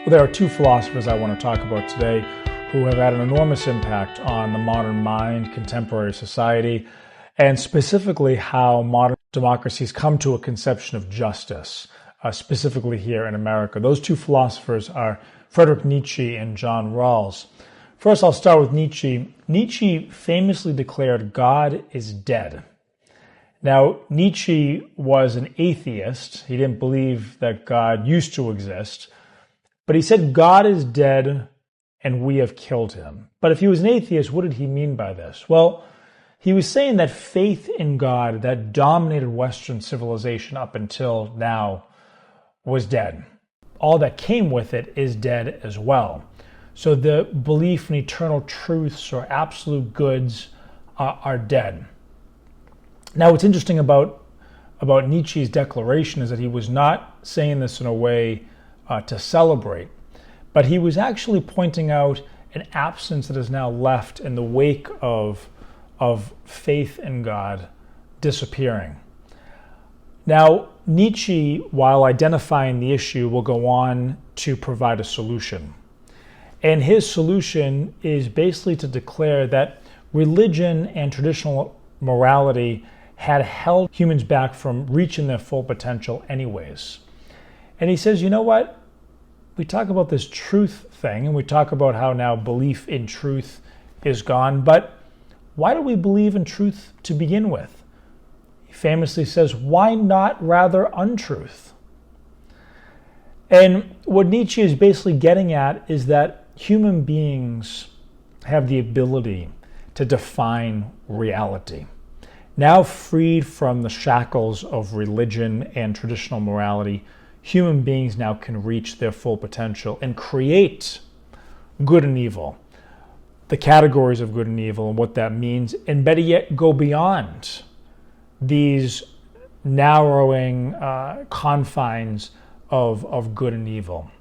Well, there are two philosophers I want to talk about today who have had an enormous impact on the modern mind, contemporary society, and specifically how modern democracies come to a conception of justice, specifically here in America. Those two philosophers are Friedrich Nietzsche and John Rawls. First, I'll start with Nietzsche. Nietzsche famously declared, "God is dead." Now, Nietzsche was an atheist. He didn't believe that God used to exist. But he said, God is dead and we have killed him. But if he was an atheist, what did he mean by this? Well, he was saying that faith in God that dominated Western civilization up until now was dead. All that came with it is dead as well. So the belief in eternal truths or absolute goods are dead. Now, what's interesting about Nietzsche's declaration is that he was not saying this in a way to celebrate, but he was actually pointing out an absence that is now left in the wake of faith in God disappearing. Now, Nietzsche, while identifying the issue, will go on to provide a solution. And his solution is basically to declare that religion and traditional morality had held humans back from reaching their full potential anyways. And he says, you know what? We talk about this truth thing, and we talk about how now belief in truth is gone, but why do we believe in truth to begin with? He famously says, why not rather untruth? And what Nietzsche is basically getting at is that human beings have the ability to define reality. Now freed from the shackles of religion and traditional morality, human beings now can reach their full potential and create good and evil, the categories of good and evil and what that means, and better yet, go beyond these narrowing confines of good and evil.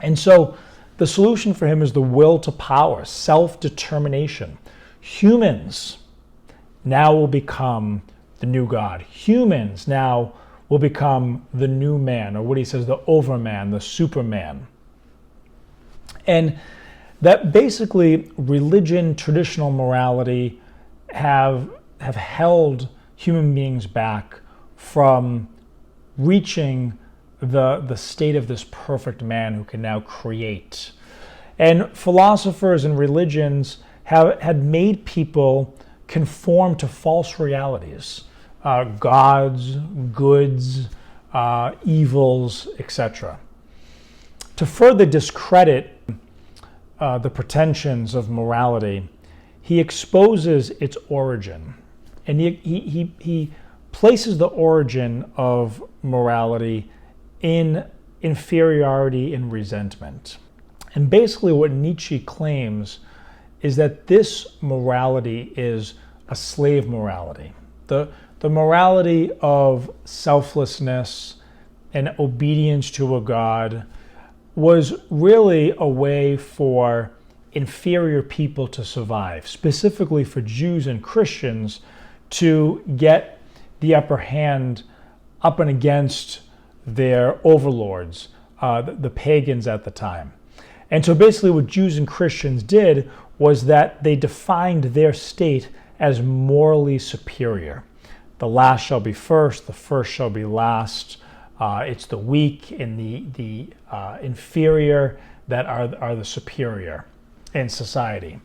And so the solution for him is the will to power, self-determination. Humans now will become the new God. Humans now will become the new man, or what he says, the overman, the superman. And that basically religion, traditional morality have held human beings back from reaching the state of this perfect man who can now create. And philosophers and religions had made people conform to false realities. Gods, goods, evils, etc. To further discredit the pretensions of morality, he exposes its origin, and he places the origin of morality in inferiority and resentment. And basically what Nietzsche claims is that this morality is a slave morality. The morality of selflessness and obedience to a God was really a way for inferior people to survive, specifically for Jews and Christians to get the upper hand up and against their overlords, the pagans at the time. And so basically what Jews and Christians did was that they defined their state as morally superior. The last shall be first, the first shall be last. It's the weak and the inferior that are the superior in society.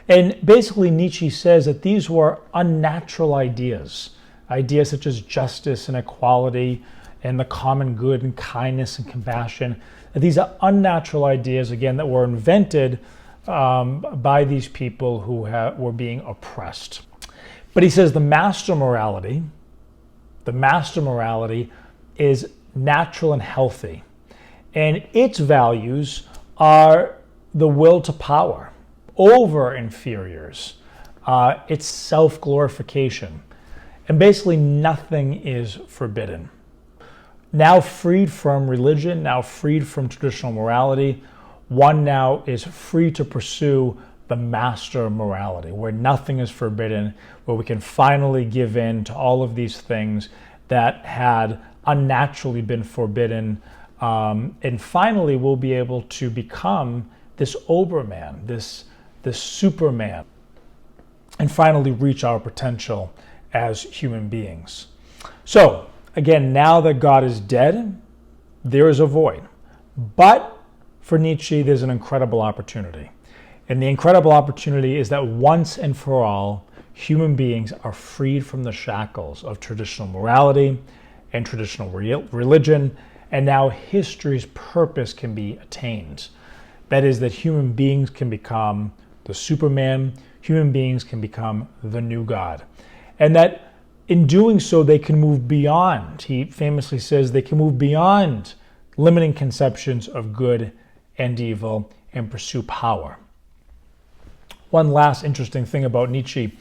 And basically Nietzsche says that these were unnatural ideas such as justice and equality and the common good and kindness and compassion. These are unnatural ideas, again, that were invented by these people who were being oppressed. But he says the master morality is natural and healthy. And its values are the will to power over inferiors. It's self-glorification. And basically nothing is forbidden. Now freed from religion, now freed from traditional morality, one now is free to pursue the master morality, where nothing is forbidden, where we can finally give in to all of these things that had unnaturally been forbidden And finally, we'll be able to become this Oberman, this Superman, and finally reach our potential as human beings. So, again, now that God is dead, there is a void. But for Nietzsche, there's an incredible opportunity. And the incredible opportunity is that once and for all, human beings are freed from the shackles of traditional morality and traditional religion, and now history's purpose can be attained. That is, that human beings can become the Superman, human beings can become the new God. And that in doing so, they can move beyond, he famously says, they can move beyond limiting conceptions of good and evil and pursue power. One last interesting thing about Nietzsche.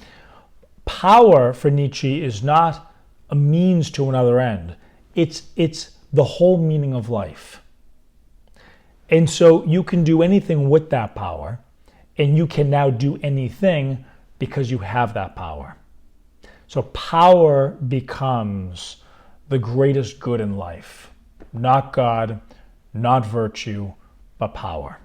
Power for Nietzsche is not a means to another end. It's the whole meaning of life. And so you can do anything with that power, and you can now do anything because you have that power. So power becomes the greatest good in life. Not God, not virtue, but power.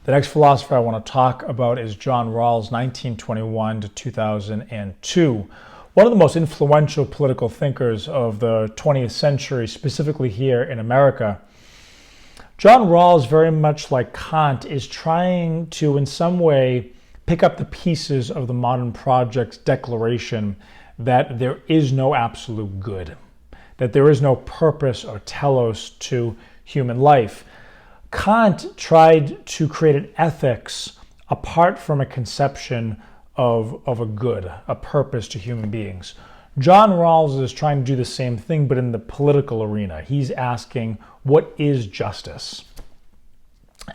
The next philosopher I want to talk about is John Rawls, 1921 to 2002. One of the most influential political thinkers of the 20th century, specifically here in America. John Rawls, very much like Kant, is trying to, in some way, pick up the pieces of the modern project's declaration that there is no absolute good, that there is no purpose or telos to human life. Kant tried to create an ethics apart from a conception of a good, a purpose to human beings. John Rawls is trying to do the same thing, but in the political arena. He's asking, what is justice?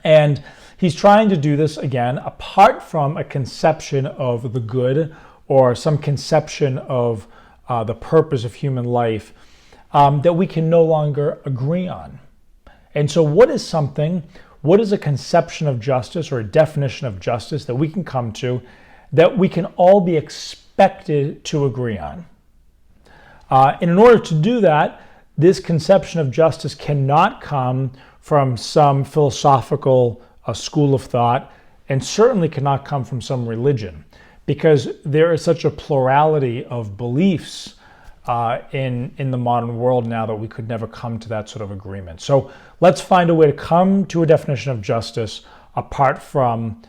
And he's trying to do this, again, apart from a conception of the good or some conception of the purpose of human life that we can no longer agree on. And so what is a conception of justice or a definition of justice that we can come to that we can all be expected to agree on? And in order to do that, this conception of justice cannot come from some philosophical school of thought, and certainly cannot come from some religion, because there is such a plurality of beliefs in the modern world now that we could never come to that sort of agreement. So let's find a way to come to a definition of justice apart from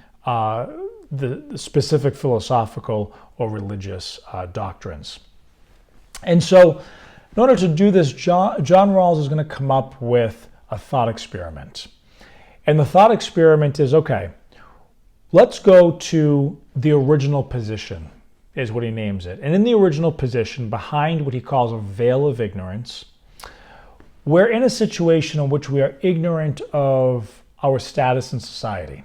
the specific philosophical or religious doctrines. And so in order to do this, John Rawls is going to come up with a thought experiment. And the thought experiment is, okay, let's go to the original position, is what he names it. And in the original position, behind what he calls a veil of ignorance, we're in a situation in which we are ignorant of our status in society.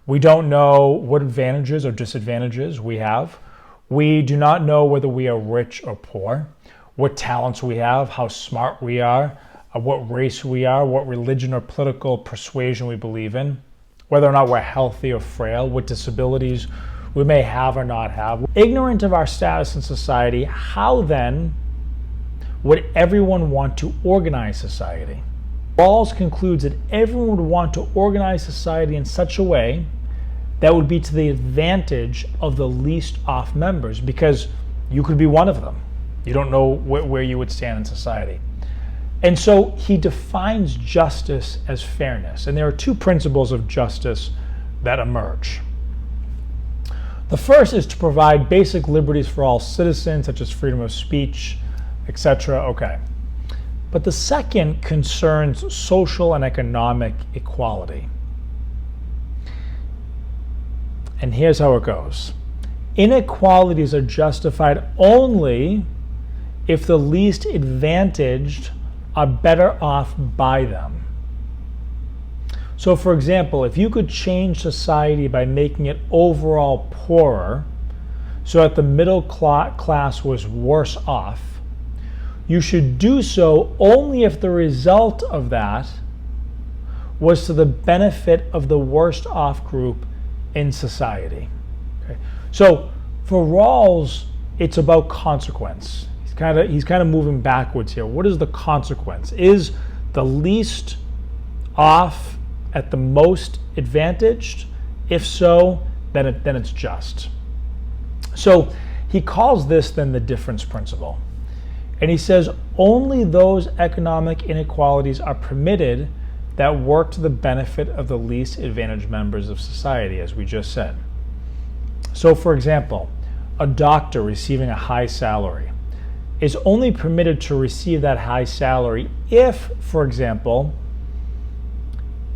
We don't know what advantages or disadvantages we have. We do not know whether we are rich or poor, what talents we have, how smart we are, what race we are, what religion or political persuasion we believe in, whether or not we're healthy or frail, what disabilities we may have or not have. Ignorant of our status in society, how then would everyone want to organize society? Rawls concludes that everyone would want to organize society in such a way that would be to the advantage of the least off members, because you could be one of them. You don't know where you would stand in society. And so he defines justice as fairness. And there are two principles of justice that emerge. The first is to provide basic liberties for all citizens, such as freedom of speech, etc. Okay. But the second concerns social and economic equality. And here's how it goes. Inequalities are justified only if the least advantaged are better off by them. So for example, if you could change society by making it overall poorer, so that the middle class was worse off, you should do so only if the result of that was to the benefit of the worst off group in society. Okay. So for Rawls, it's about consequence. He's kind of moving backwards here. What is the consequence? Is the least off at the most advantaged? If so, then it's just. So he calls this then the difference principle. And he says only those economic inequalities are permitted that work to the benefit of the least advantaged members of society, as we just said. So for example, a doctor receiving a high salary is only permitted to receive that high salary if, for example,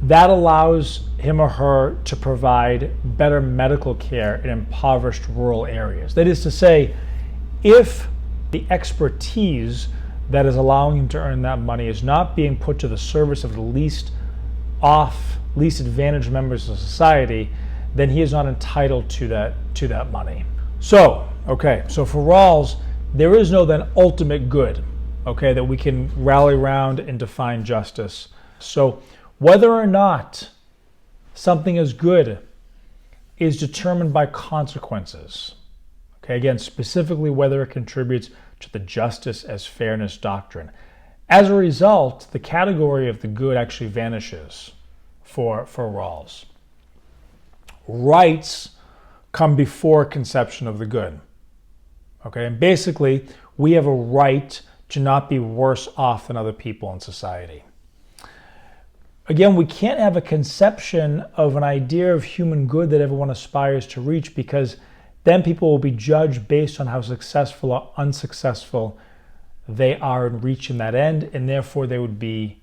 that allows him or her to provide better medical care in impoverished rural areas. That is to say, if the expertise that is allowing him to earn that money is not being put to the service of the least advantaged members of society, then he is not entitled to that money. So for Rawls, there is no then ultimate good, that we can rally around and define justice. So whether or not something is good is determined by consequences. Again, specifically whether it contributes to the justice as fairness doctrine. As a result, the category of the good actually vanishes for Rawls. Rights come before conception of the good. And basically, we have a right to not be worse off than other people in society. Again, we can't have a conception of an idea of human good that everyone aspires to reach, because then people will be judged based on how successful or unsuccessful they are in reaching that end, and therefore they would be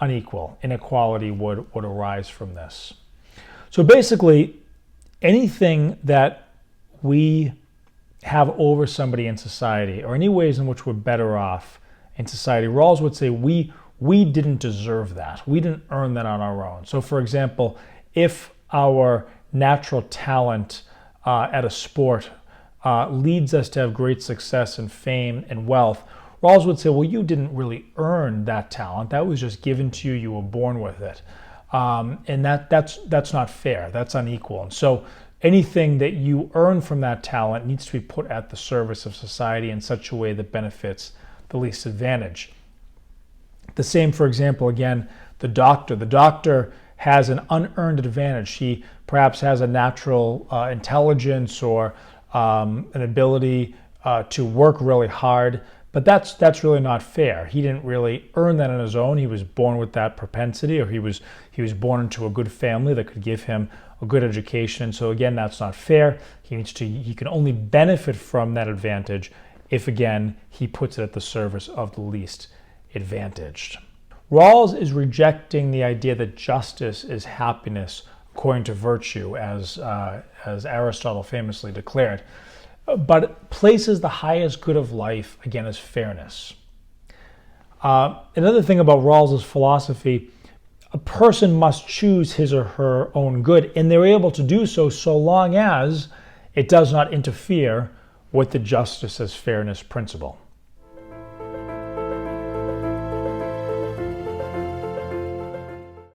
unequal. Inequality would arise from this. So basically, anything that we have over somebody in society, or any ways in which we're better off in society, Rawls would say we didn't deserve that. We didn't earn that on our own. So for example, if our natural talent at a sport leads us to have great success and fame and wealth, Rawls would say, well, you didn't really earn that talent. That was just given to you. You were born with it. And that's not fair. That's unequal. And so anything that you earn from that talent needs to be put at the service of society in such a way that benefits the least advantage. The same, for example, again, the doctor. The doctor has an unearned advantage. He perhaps has a natural intelligence or an ability to work really hard, but that's really not fair. He didn't really earn that on his own. He was born with that propensity, or he was born into a good family that could give him a good education. So again, that's not fair. He can only benefit from that advantage if, again, he puts it at the service of the least advantaged. Rawls is rejecting the idea that justice is happiness according to virtue, as Aristotle famously declared, but places the highest good of life, again, as fairness. Another thing about Rawls's philosophy, a person must choose his or her own good, and they're able to do so long as it does not interfere with the justice as fairness principle.